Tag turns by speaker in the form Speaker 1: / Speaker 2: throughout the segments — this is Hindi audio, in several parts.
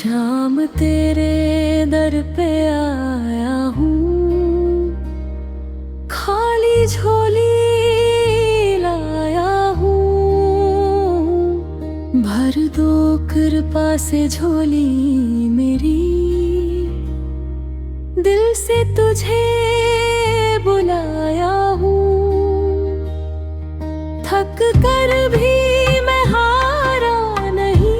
Speaker 1: शाम तेरे दर पे आया हूँ, खाली झोली लाया हूँ। भर दो कृपा से झोली मेरी, दिल से तुझे बुलाया हूँ। थक कर भी मैं हारा नहीं,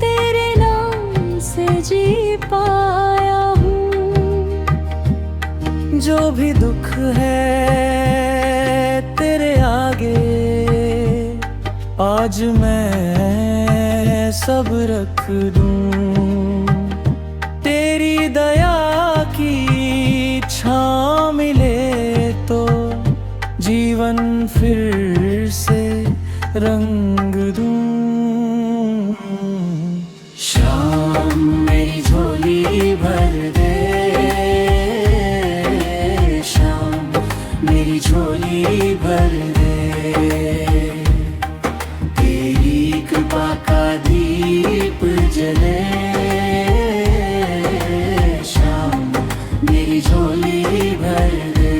Speaker 1: तेरे नाम से जी पाया हूँ।
Speaker 2: जो भी दुख है तेरे आगे, आज मैं सब रख दूं। तेरी दया की छाँव मिले तो जीवन फिर से रंग दूं। शाम मेरी झोली भर दे, शाम मेरी झोली भर दे। तेरी कृपा का दीप जले, शाम मेरी झोली भर दे।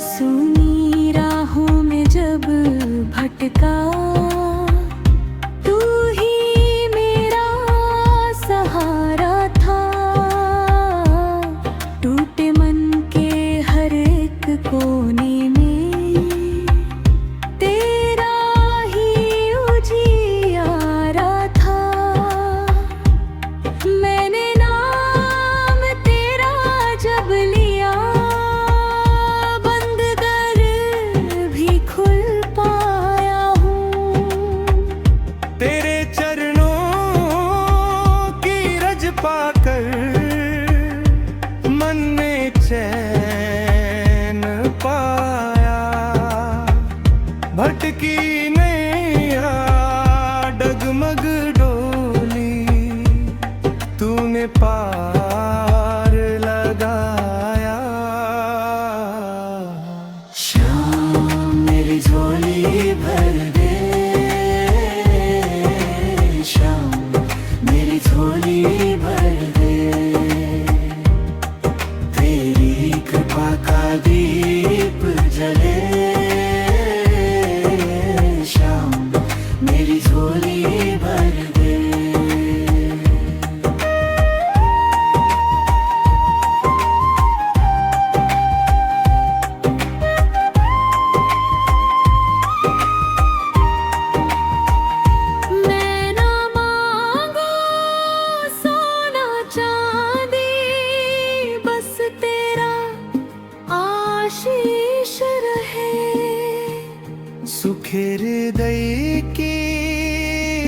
Speaker 1: सुनी राहों में जब भटका, तू ही मेरा सहारा था। टूटे मन के हर एक कोने में तेरा ही उजियारा था। मैंने नाम तेरा जब लिया,
Speaker 2: तेरे चरणों की रज पाकर मन में चैन पाया। भटकी नैया डगमग डोली, तूने पार लगाया। शाम मेरी झोली भर दे, मेरी झोली भर दे। तेरी कृपा का दीप जले, शाम मेरी झोली भर दे। सुखे हृदय की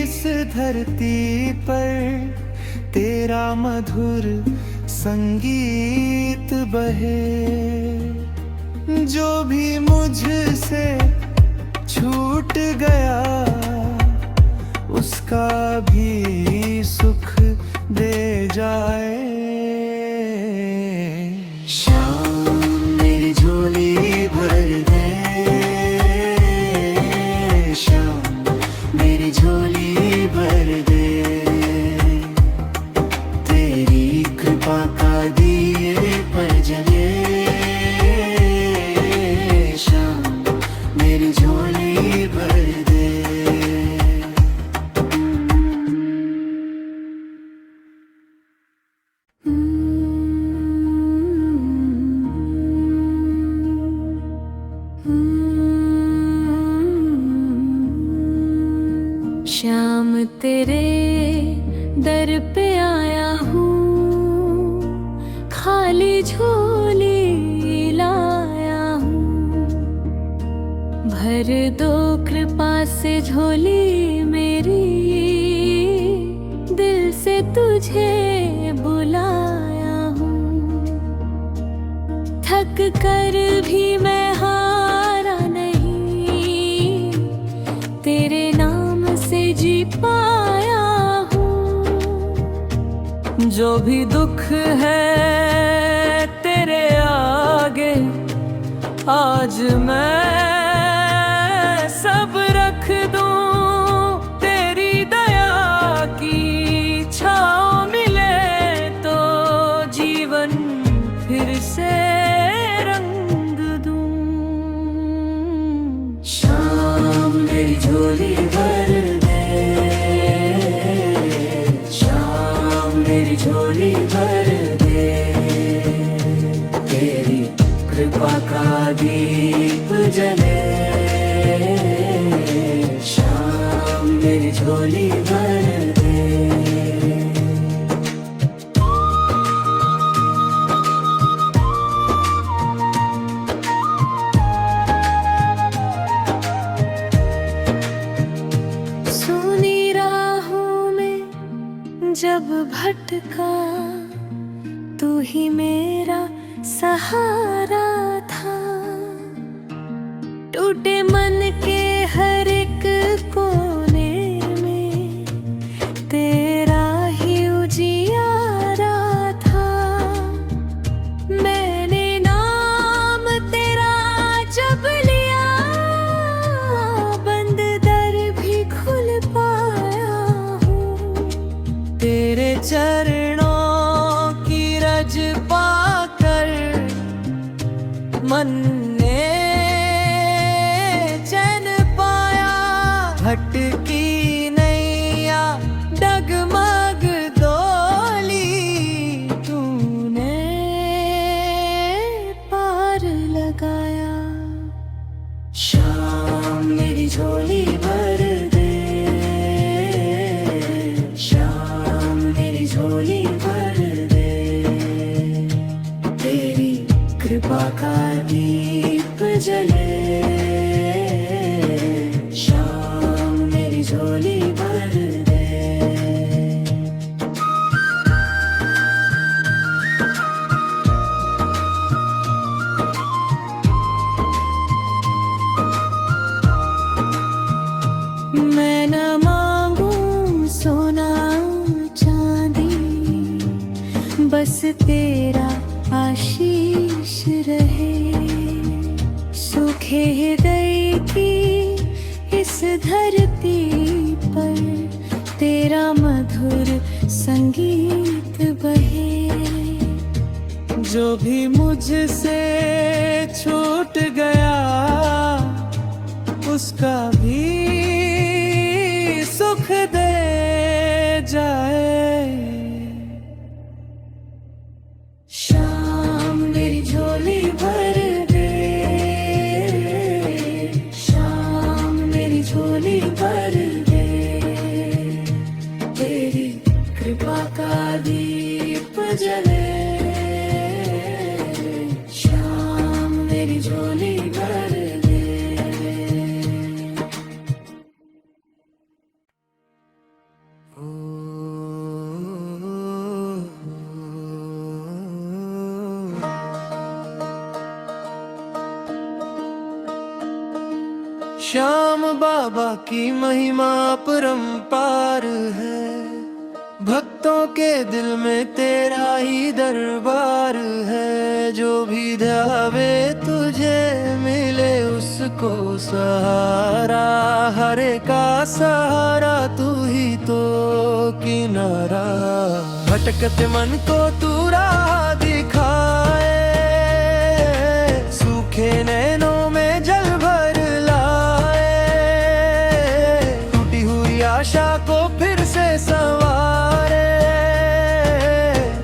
Speaker 2: इस धरती पर तेरा मधुर संगीत बहे। जो भी मुझसे छूट गया, उसका भी सुख दे जाए। शाम मेरी झोली भर दे, मेरी झोली भर दे। तेरी कृपा का दीप जले, शाम मेरी झोली भर दे।
Speaker 1: शाम तेरे दर पे आया हूँ, खाली झोली लाया हूँ। भर दो कृपा से झोली मेरी, दिल से तुझे बुलाया हूँ। थक कर भी मैं हारा नहीं, जो भी दुख है तेरे आगे आज मैं सब रख दूं। तेरी दया की छाँव मिले तो जीवन फिर से रंग दूं।
Speaker 2: शाम मेरी झोली भर दे, शाम मेरी झोली भर दे। तेरी कृपा का दीप जले, शाम मेरी झोली भर दे।
Speaker 1: सुनी राहों में जब भटका तू ही मेरा सहारा था। टूटे मन के हर एक कोने में तेरा ही उजियारा था। मैंने नाम तेरा जब लिया बंद दर भी खुल पाया हूँ। तेरे चरणों की रज पाकर मन ने चैन पाया। भटकी नैया डगमग डोली तूने पार लगाया।
Speaker 2: शाम मेरी झोली भर दे, शाम मेरी झोली भर दे। तेरी कृपा का दीप जले, शाम मेरी झोली भर दे।
Speaker 1: मैं न मांगूं सोना चांदी, बस तेरा आशीष रहे। सूखे हृदय की इस धरती पर तेरा मधुर संगीत बहे। जो भी मुझसे छूट गया उसका भी सुख दे जाए।
Speaker 2: शाम मेरी झोली भर दे, शाम मेरी झोली भर दे। तेरी कृपा का दीप जले, शाम मेरी झोली भर दे।
Speaker 3: श्याम बाबा की महिमा परंपार है। भक्तों के दिल में तेरा ही दरबार है। जो भी ध्यावे तुझे मिले उसको सहारा। हरे का सहारा तू ही तो किनारा। भटकते मन को तू राह दिखाए, सूखे नैनों में जल भर लाए। टूटी हुई आशा को फिर से संवारे।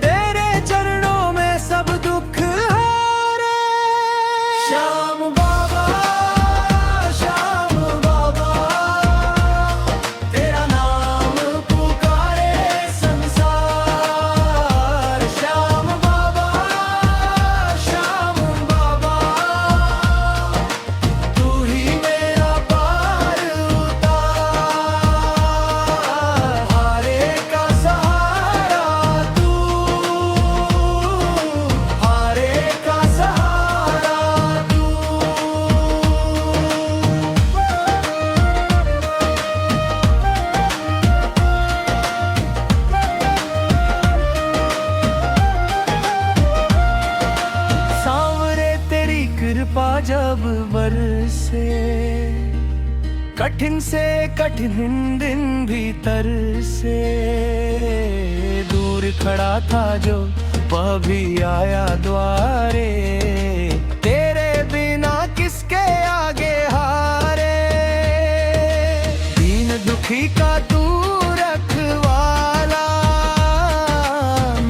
Speaker 3: तेरे चरणों में सब दुख हारे। श्याम बाबा, श्याम बाबा, तेरा नाम पुकारे संसार। श्याम बाबा, जब बरसे, कठिन से कठिन दिन भीतर से। दूर खड़ा था जो वह भी आया द्वारे, तेरे बिना किसके आगे हारे। दीन दुखी का तू रखवाला,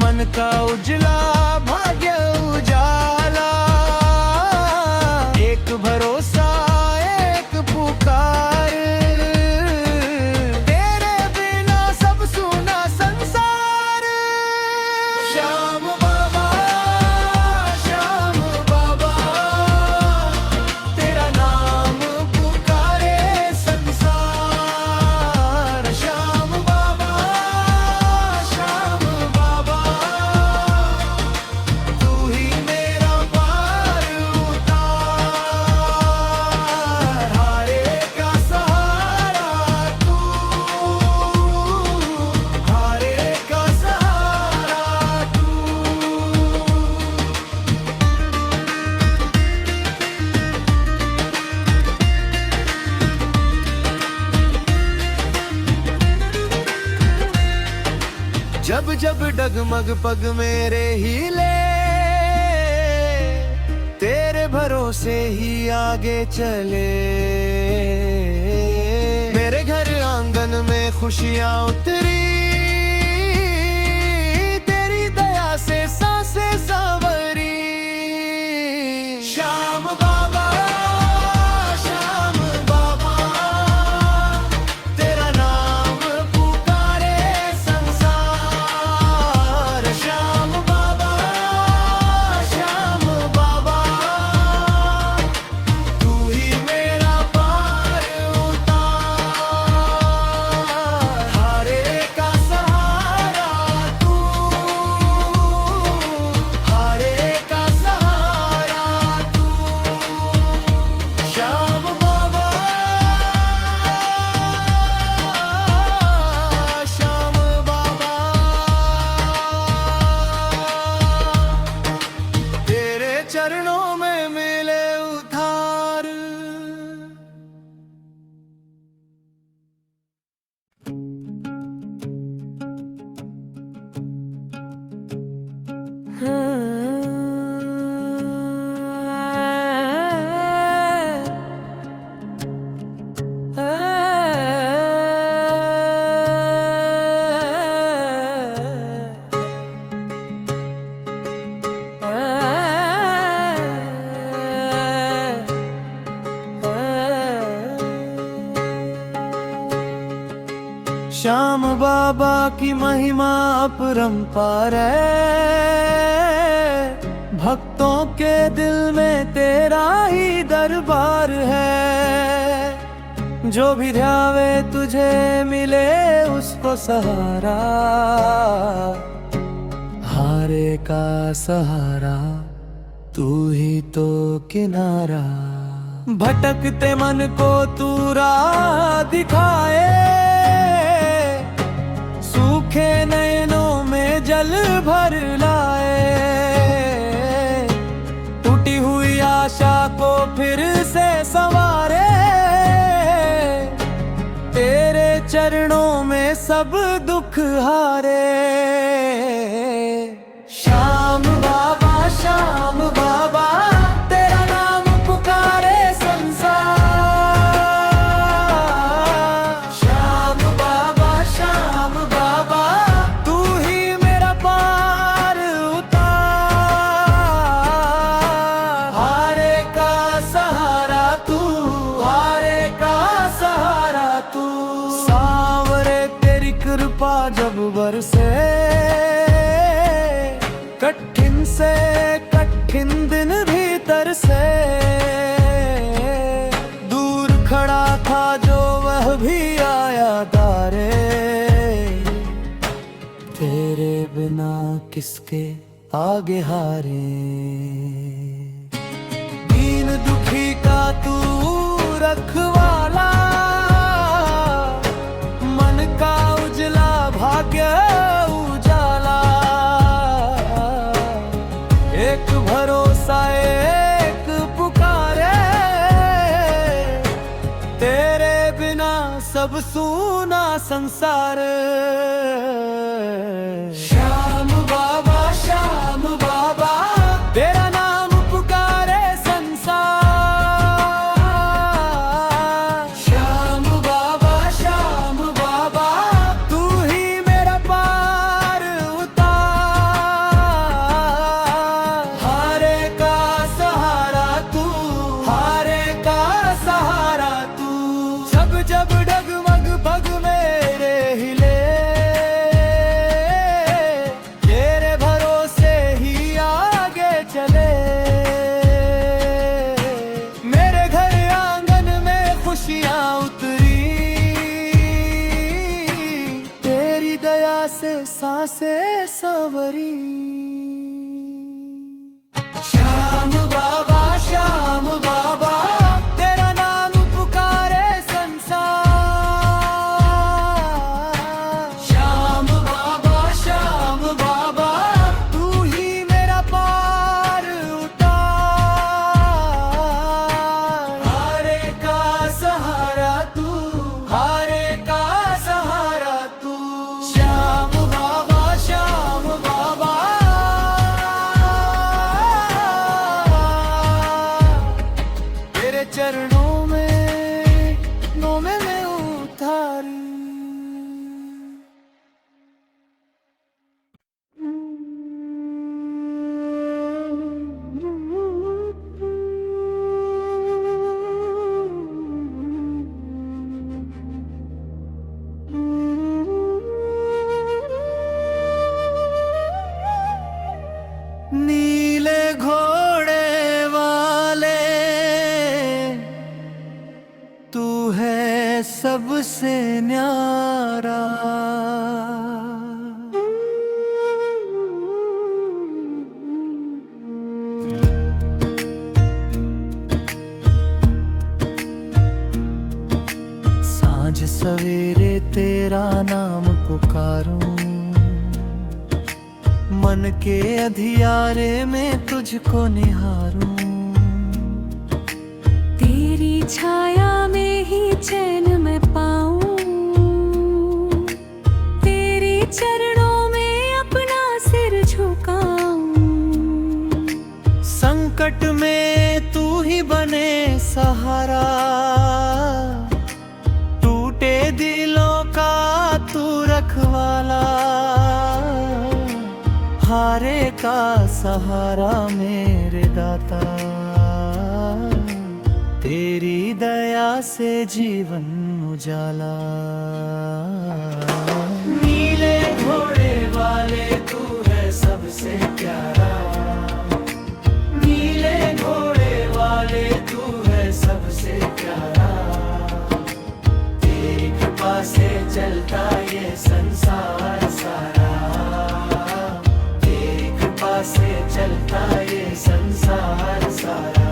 Speaker 3: मन का उजला भाग्य उजाला। एक भरोसा एक पुकार, तेरे बिना सब सुना संसार। श्याम बाबा, श्याम बाबा, तेरा नाम पुकारे संसार। श्याम बाबा, श्याम बाबा, तू ही मेरा पार उतार। हारे का सहारा तू, हारे का सहारा तू। जब जब डगमग पग मेरे हिले, तेरे भरोसे ही आगे चले। मेरे घर आंगन में खुशियां उतरी, तेरी दया से सांसें संवरी। श्याम बाबा, श्याम बाबा, तेरा नाम पुकारे संसार। श्याम बाबा, श्याम बाबा, तू ही मेरा पार उतार। हारे का सहारा तू, हारे का सहारा तू। श्याम बाबा, श्याम बाबा, तेरे चरणों में मिले उद्धार। श्याम बाबा की महिमा अपरंपार है, भक्तों के दिल में तेरा ही दरबार है। जो भी ध्यावे तुझे मिले उसको सहारा, हारे का सहारा तू ही तो किनारा। भटकते मन को तू राह दिखाए, सूखे नयनों में जल भर लाए। टूटी हुई आशा को फिर से संवारे, तेरे चरणों में सब दुख हारे। श्याम बाबा, श्याम बाबा, तेरा नाम पुकारे संसार। श्याम बाबा, श्याम बाबा, तू ही मेरा पार उतार। हारे का सहारा तू, हारे का सहारा तू। सांवरे तेरी कृपा जब बरसे, कठिन से कठिन दिन भीतर से। दूर खड़ा था जो वह भी आया दारे, तेरे बिना किसके आगे हारे। दीन दुखी का तू रखवाला, मन का उजला भाग्य उजाला। एक भरोसा एक पुकारे, सब सूना संसार।
Speaker 2: श्याम बाबा
Speaker 3: तेरा नाम पुकारे संसार।
Speaker 2: श्याम बाबा
Speaker 3: तू ही मेरा पार उतार। हारे का सहारा तू, हारे का सहारा तू। जब जब डगमग पग मेरे हिले, तेरे भरोसे ही आगे चले। मेरे घर आंगन में खुशियां उतरी, तेरी दया से सांसें संवरी।
Speaker 2: श्याम बाबा
Speaker 3: तेरा नाम पुकारे संसार।
Speaker 2: श्याम बाबा
Speaker 3: तू ही मेरा पार उतार। हारे का सहारा तू, हारे का सहारा तू।
Speaker 2: श्याम बाबा
Speaker 3: तेरे चरणों में मैं उतारी। नीले घोड़े वाले तू है सबसे न्यारा। सांझ सवेरे तेरा नाम पुकारूं, मन के अंधियारे में तुझको निहारूं।
Speaker 1: तेरी छाया में ही चैन मैं पाऊं, तेरे चरणों में अपना सिर झुकाऊं।
Speaker 3: संकट में तू ही बने सहारा, टूटे दिलों का तू रखवाला। हारे का सहारा मेरे दाता, तेरी दया से जीवन उजाला।
Speaker 2: नीले घोड़े वाले तू है सबसे प्यारा। नीले घोड़े वाले तू है सबसे प्यारा। तेरी कृपा से चलता ये संसार सारा। तेरी कृपा से चलता ये संसार सारा।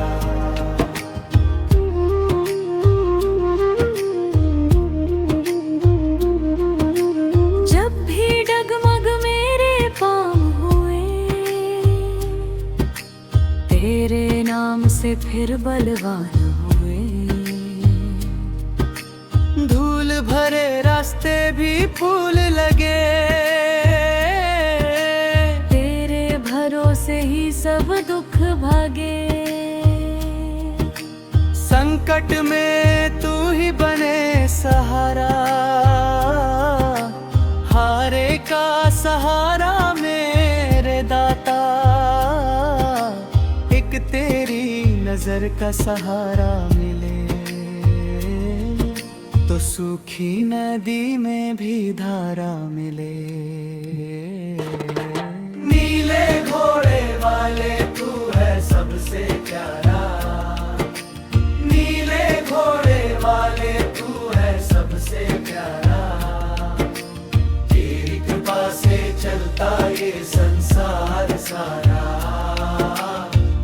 Speaker 1: जब भी डगमग मेरे पाँव हुए, तेरे नाम से फिर बलवान हुए।
Speaker 3: धूल भरे रास्ते भी फूल लगे,
Speaker 1: तेरे भरोसे ही सब दुख भागे।
Speaker 3: संकट में तू ही बने सहारा। हारे का सहारा मेरे दाता, एक तेरी नजर का सहारा मिले तो सूखी नदी में भी धारा मिले।
Speaker 2: नीले घोड़े वाले तू है सबसे प्यारा। नीले घोड़े वाले तू है सबसे प्यारा। तेरी कृपा से चलता ये संसार सारा।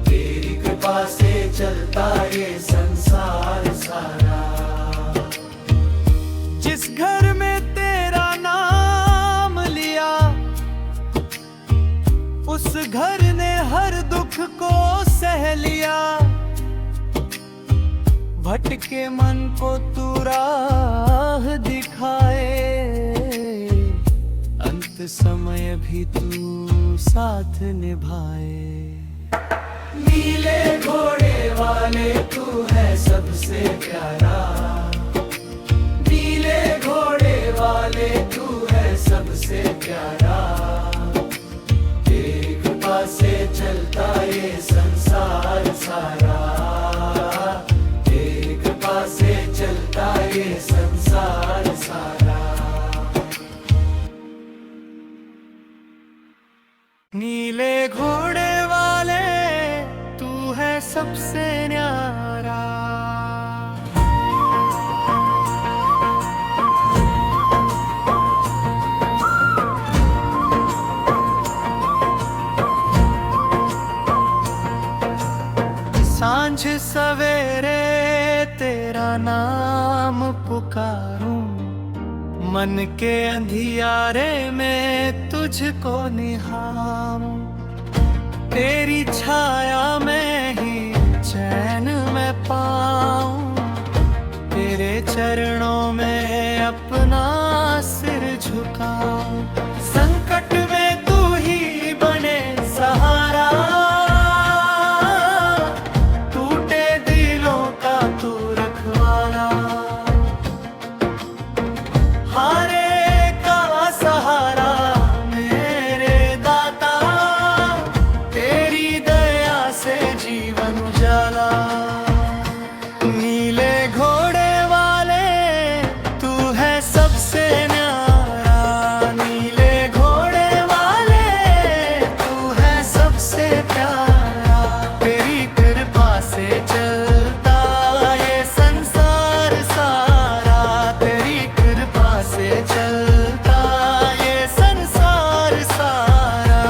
Speaker 2: तेरी कृपा से चलता ये संसार सारा।
Speaker 3: जिस घर में तेरा नाम लिया, उस घर ने हर दुख को सह लिया। भटके मन को तू राह राह दिखाए, अंत समय भी तू साथ निभाए।
Speaker 2: नीले घोड़े वाले तू है सबसे प्यारा, नीले घोड़े वाले तू है सबसे प्यारा। तेरी कृपा से चलता ये संसार सारा, तेरी कृपा से चलता ये संसार सारा।
Speaker 3: नीले घोड़े वाले तू है सबसे न्यारा। सांझ सवेरे तेरा नाम पुकारूं, मन के अंधियारे में तुझको निहारूं। तेरी छाया में ही चैन में पाऊं, तेरे चरणों में अपना सिर झुकाऊं। संकट में तू ही बने सहारा, टूटे दिलों का तू रखवाला। हारे का सहारा मेरे दाता, तेरी दया से जीवन उजाला। नीले घोड़े वाले तू है सबसे न्यारा, नीले घोड़े वाले तू है सबसे प्यारा। तेरी कृपा से चलता ये संसार सारा, तेरी कृपा से चलता ये संसार सारा।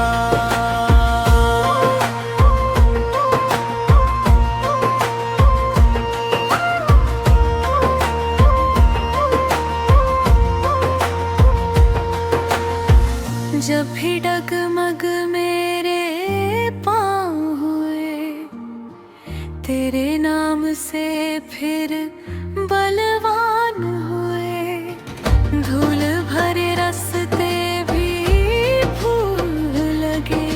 Speaker 1: जब भी डगमग मेरे पाँव हुए, तेरे नाम से फिर बलवान हुए। धूल भरे रास्ते भी फूल लगे,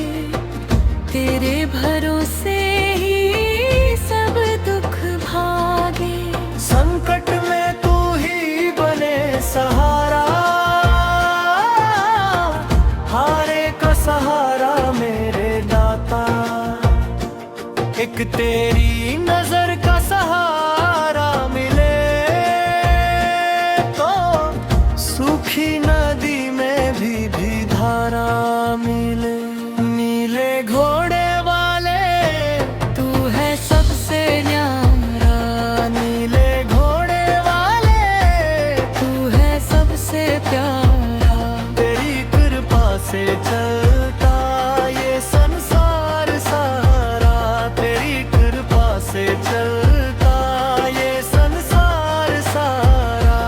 Speaker 1: तेरे भरोसे ही सब दुख भागे।
Speaker 3: संकट में तू ही बने सहारा, हारे का सहारा मेरे दाता। एक तेरी नजर का सहारा मिले तो सूखी नदी में भी धारा मिले। नीले घोड़े वाले तू है सबसे न्यारा, नीले घोड़े वाले तू है सबसे प्यारा। तेरी कृपा से चलता ये संसार सारा, तेरी कृपा से चलता ये संसार सारा।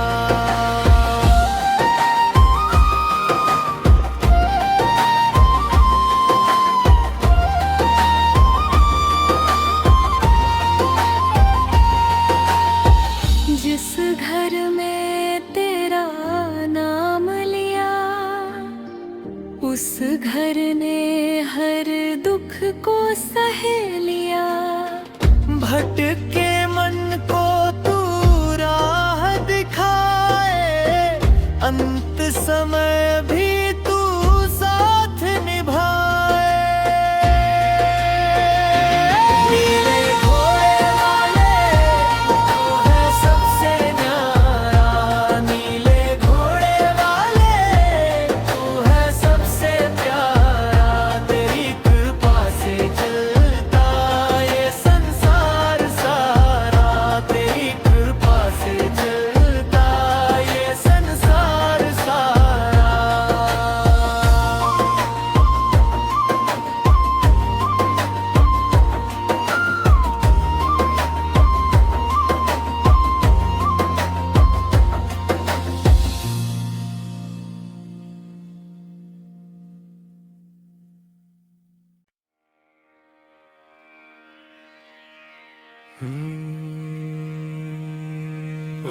Speaker 1: जिस घर में तेरा नाम लिया, उस घर ने हर दुख को सह लिया।
Speaker 3: भटके मन को तू राह दिखाए, अंत समय भी तू साथ निभाए। नीले घोड़े वाले तू है सबसे न्यारा, नीले घोड़े वाले तू है सबसे प्यारा। तेरी कृपा से चलता ये संसार सारा, तेरी कृपा से चलता ये संसार सारा। ओ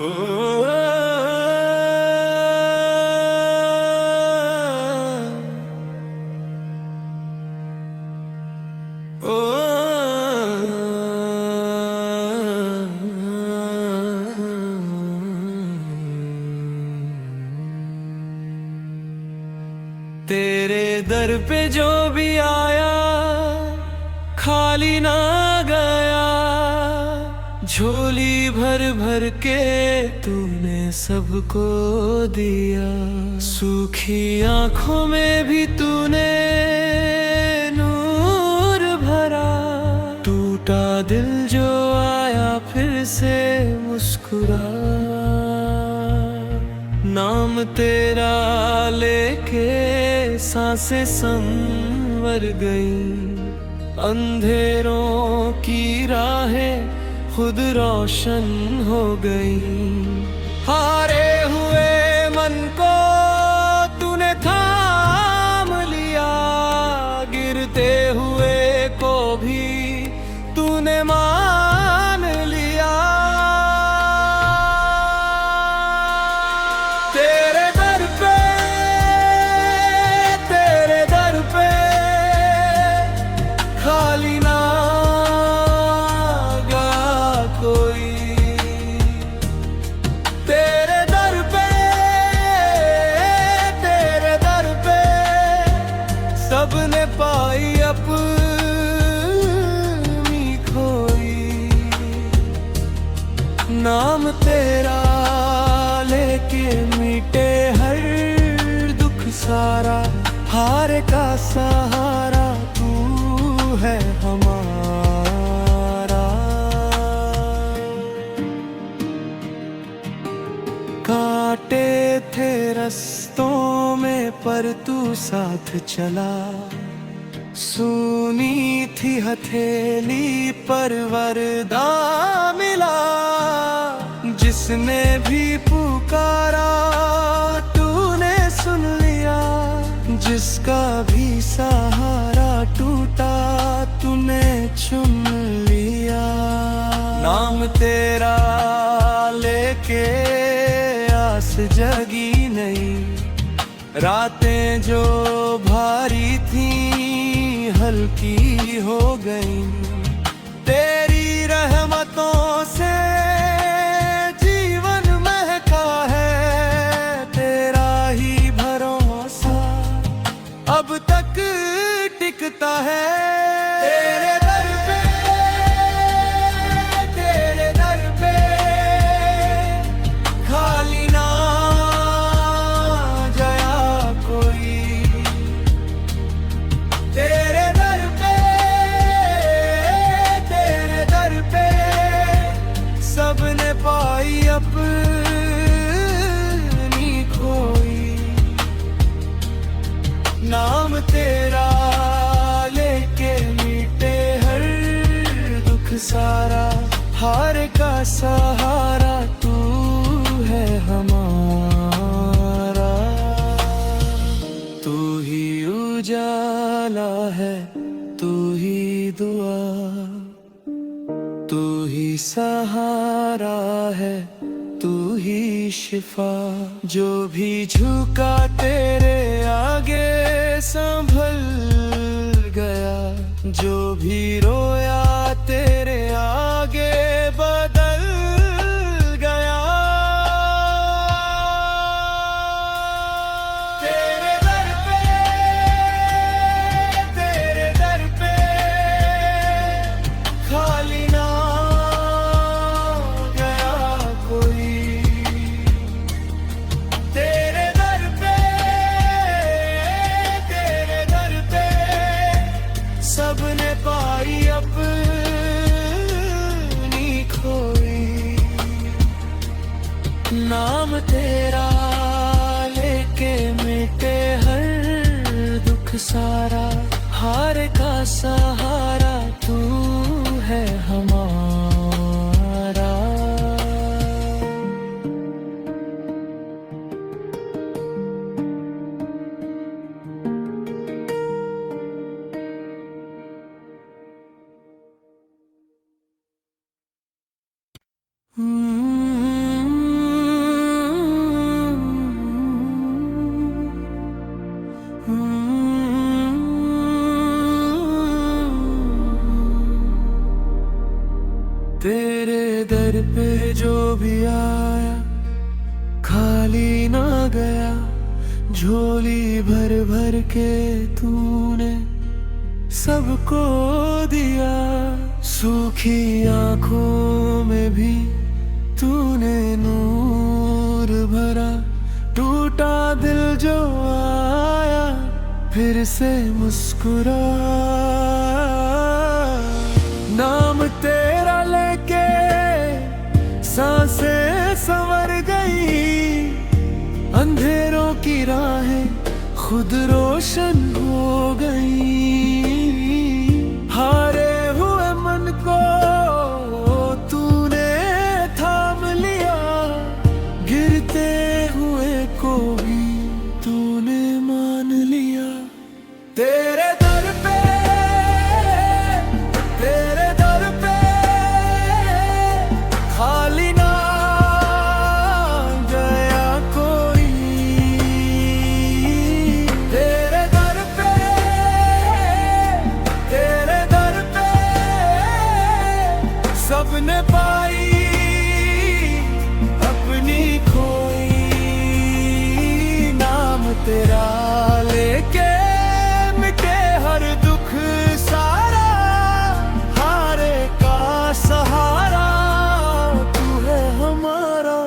Speaker 3: तेरे दर पे जो भी आया खाली ना गया, झोली भर भर के तूने सबको दिया। सूखी आंखों में भी तूने नूर भरा, टूटा दिल जो आया फिर से मुस्कुरा। नाम तेरा लेके सांसें संवर गई, अंधेरों की राहें खुद रोशन हो गई। हारे हुए मन को तूने थाम लिया, गिरते हुए को भी तूने मान लिया। तेरे दर पे खाली ना गया कोई। तेरे दर पे सबने पाई अपनी खोई। नाम तेरा लेके मिटे हर दुख सारा, हार का सहारा तू है हमारा। कांटे थे रस्तों में पर तू साथ चला, सुनी थी हथेली पर वरदान मिला। जिसने भी पुकारा तूने सुन लिया, जिसका भी सहारा टूटा तूने चुन लिया। नाम तेरा लेके आस जगी नहीं, रातें जो भारी थी हल्की हो गई। तेरी रहमतों से जीवन महका है, तेरा ही भरोसा अब तक टिकता है। तेरे दर पे खाली ना गया कोई। तेरे दर पे सबने पाई अपनी खोई। नाम तेरा लेके मिटे हर दुख सारा, हार का सहारा तू है हमारा। तू ही उजाला है, तू ही दुआ, तू ही सहारा है, तू ही शिफा। जो भी झुका तेरे आगे संभल गया, जो भी रोया तेरे आगे बदल गया। तेरे दर पे खाली ना गया कोई। तेरे दर पे सबने पाई अपनी खोई। नाम तेरा लेके मिटे हर दुख सारा, हार का सहारा तू है हमारा। तेरे दर पे जो भी आया खाली ना गया, झोली भर भर के तूने सबको दिया, सूखी आंखों में भी तूने नूर भरा। टूटा दिल जो आया फिर से मुस्कुरा, नाम तेरा लेके सांसें संवर गई, अंधेरों की राहें खुद रोशन हो गई। हारे हुए मन को तूने थाम लिया, गिरते हुए को भी तूने मान लिया। तेरे दर पे, तेरे दर पे खाली ना गया कोई। तेरे दर पे, तेरे दर पे सबने पाई अपनी खोई। नाम तेरा लेके मिटे हर दुख सारा, हारे का सहारा तू है हमारा।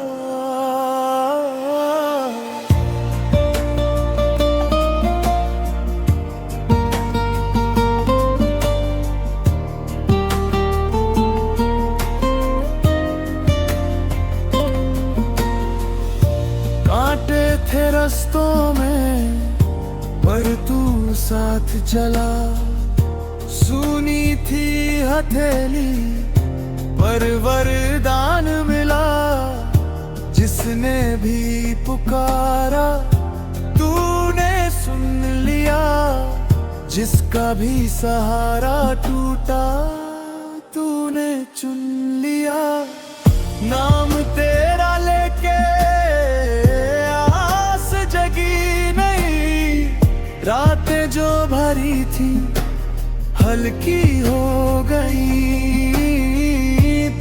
Speaker 3: कांटे थे रस्तों में पर तू साथ चला, सुनी थी हथेली पर वरदान मिला। जिसने भी पुकारा तूने सुन लिया, जिसका भी सहारा टूटा तूने चुन लिया। नाम तेरा लेके आस जगी नहीं, रातें जो भरी थी हल्की हो गई।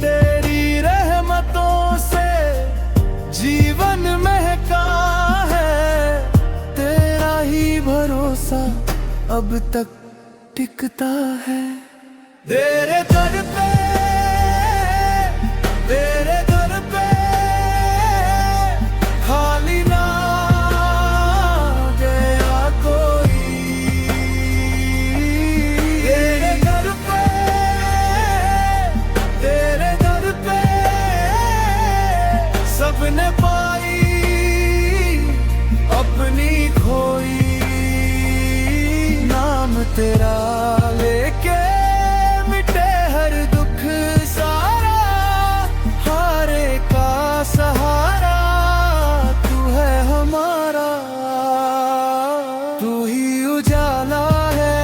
Speaker 3: तेरी रहमतों से जीवन महका है, तेरा ही भरोसा अब तक टिकता है। तेरे दर पे, तेरे दर पे खाली ना गया कोई। तेरे दर पे, तेरे दर पे सबने पाई अपनी खोई। नाम तेरा लेके मिटे हर दुख सारा, हारे का सहारा तू है हमारा। तू ही उजाला है,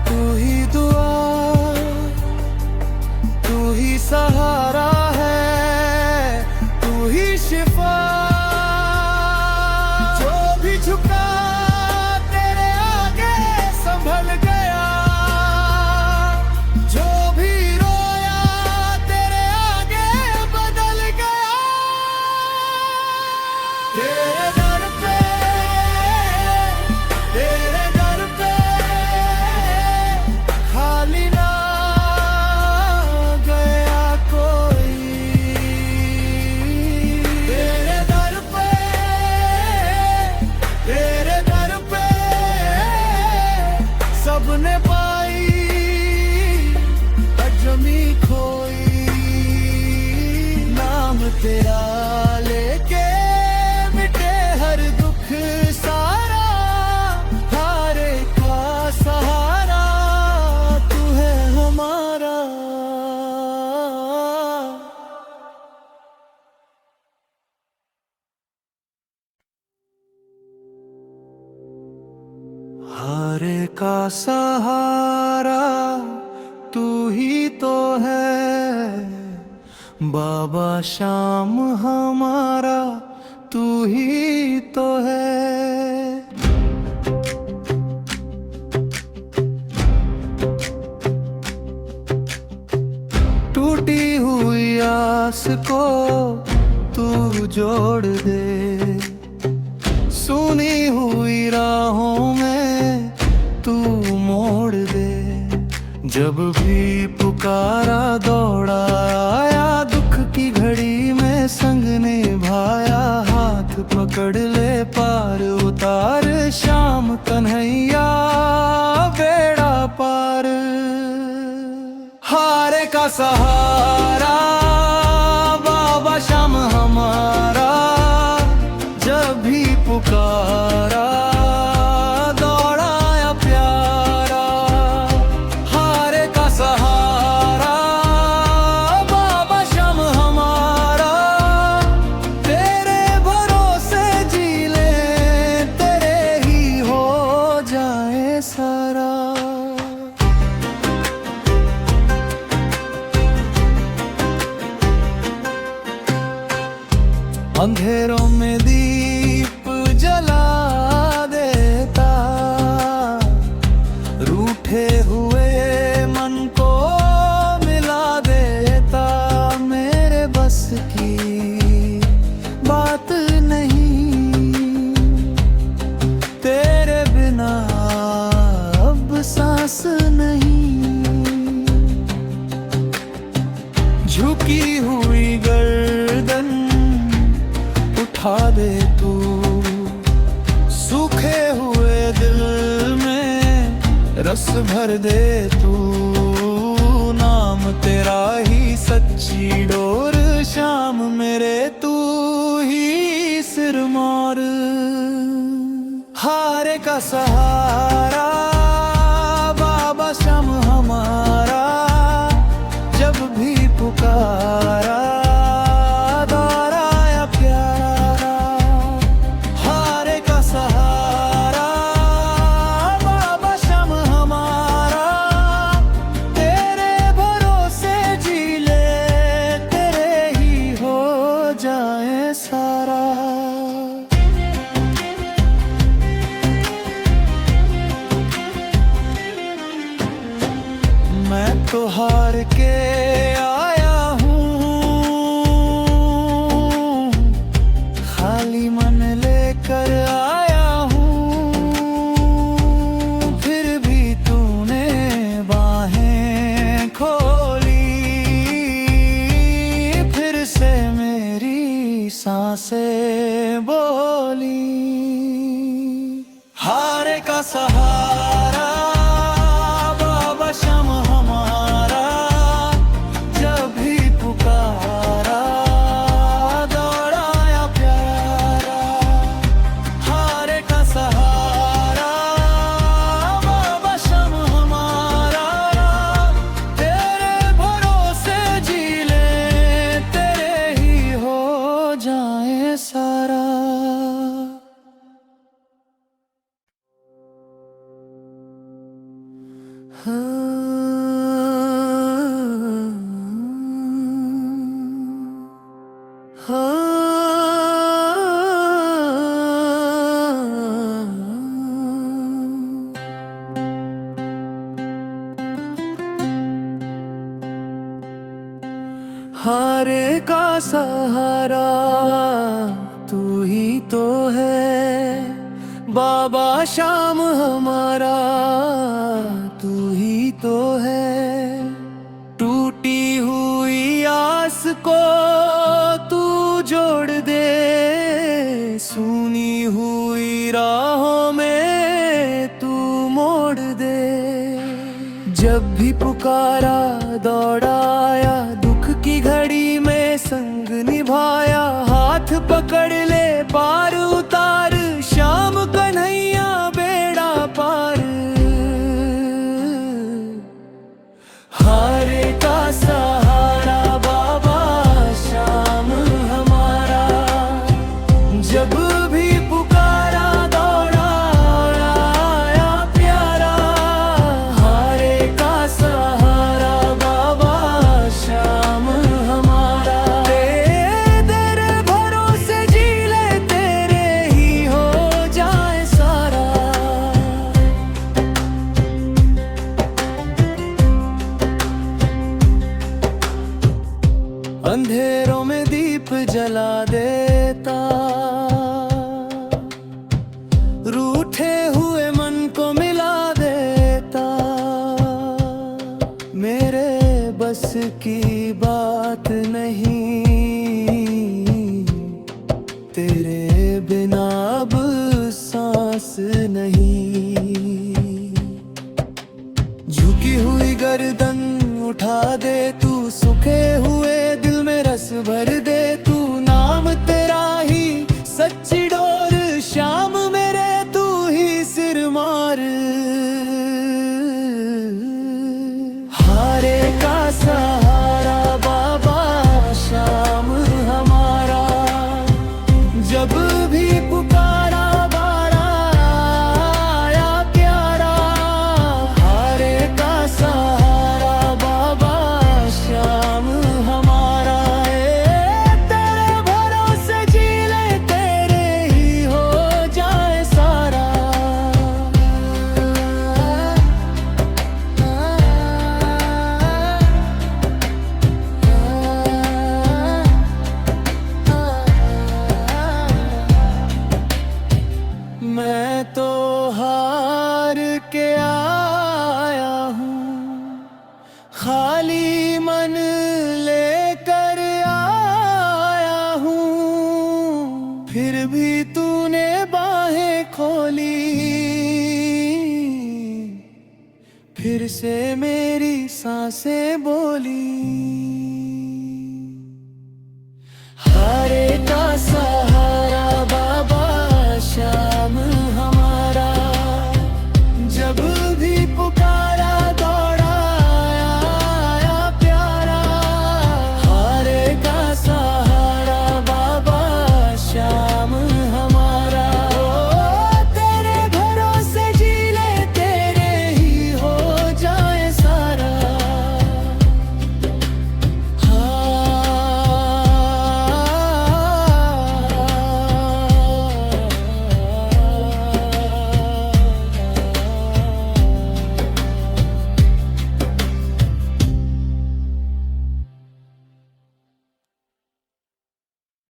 Speaker 3: तू ही दुआ, तू ही सहारा है, तू ही शिफा। जो भी झुका तेरे आगे संभल गया, जो भी रोया तेरे आगे बदल गया। तेरे दर पे, तेरे दर पे खाली ना गया कोई। तेरे दर पे, तेरे दर पे सबने पाई अजमी खोई। नाम तेरा लेके मिटे हर दुख सारा, हारे का सहारा तू है हमारा। हारे का सहारा तू ही तो है, बाबा शाम हमारा तू ही तो है। टूटी हुई आस को तू जोड़ दे, सुनी हुई राहों में तू मोड़ दे। जब भी पुकारा दौड़ा आया, दुख की घड़ी में संग निभाया। हाथ पकड़ ले पार उतार, श्याम कन्हैया बेड़ा पार। हारे का सहारा बाबा श्याम हमारा, जब भी पुकारा दौड़ाया प्यारा। हारे का सहारा बाबा श्याम हमारा, तेरे भरोसे जी ले तेरे ही हो जाए सारा। अंधेरों में दीप जला देता, रूठे हुए मन को मिला देता। मेरे बस की बात नहीं, तेरे बिना अब सांस नहीं। झुकी हुई गर्दन उठा दे तू, सूखे हुए दिल में रस भर दे तू। नाम तेरा ही सच्ची डोर, श्याम मेरे तू ही सिरमौर। हारे का सहारा बाबा श्याम हमारा, जब भी पुकारा सारा। मैं तो हार के आया हूँ, खाली मन लेकर आया हूँ। फिर भी तूने बाहें खोली, फिर से मेरी सांसें बोली। हारे का सहारा बाबा श्याम हमारा, जब भी पुकारा दौड़ाया प्यारा। हारे का सहारा बाबा श्याम हमारा, तेरे भरोसे जी ले तेरे ही हो जाए सारा। हारे का सहारा तू ही तो है बाबा श्याम हमारा, तू ही तो है। टूटी हुई आस को तू जोड़ दे, सुनी हुई राहों में तू मोड़ दे। जब भी पुकारा दौड़ाया, दुख की घड़ी में संग निभाया। हाथ पकड़ ले पार उतार, श्याम कन्हैया बेड़ा पार। हारे का सहारा बाबा श्याम हमारा, जब भी पुकारा दौड़ाया प्यारा। हारे का सहारा बाबा श्याम हमारा, तेरे भरोसे जी ले तेरे ही हो जाए सारा। अंधेरों में दीप जला देता, बस की बात नहीं, तेरे बिना अब सांस नहीं। झुकी हुई गर्दन उठा दे तू, सूखे हुए दिल में रस भर दे तू। नाम तेरा ही सच्ची डोर, शाम मेरे तू ही सिर मार। हारे का सहारा बाबा शाम हमारा, जब भी पुकारा बाड़ा आया प्यारा। हारे का सहारा बाबा शाम हमारा, तेरे भरोसे जी ले, तेरे ही हो जाए सारा। मैं तो हार के आया हूँ, खाली मन लेकर आया हूँ। फिर भी तूने बाहें खोली, फिर से मेरी सांसें बोली।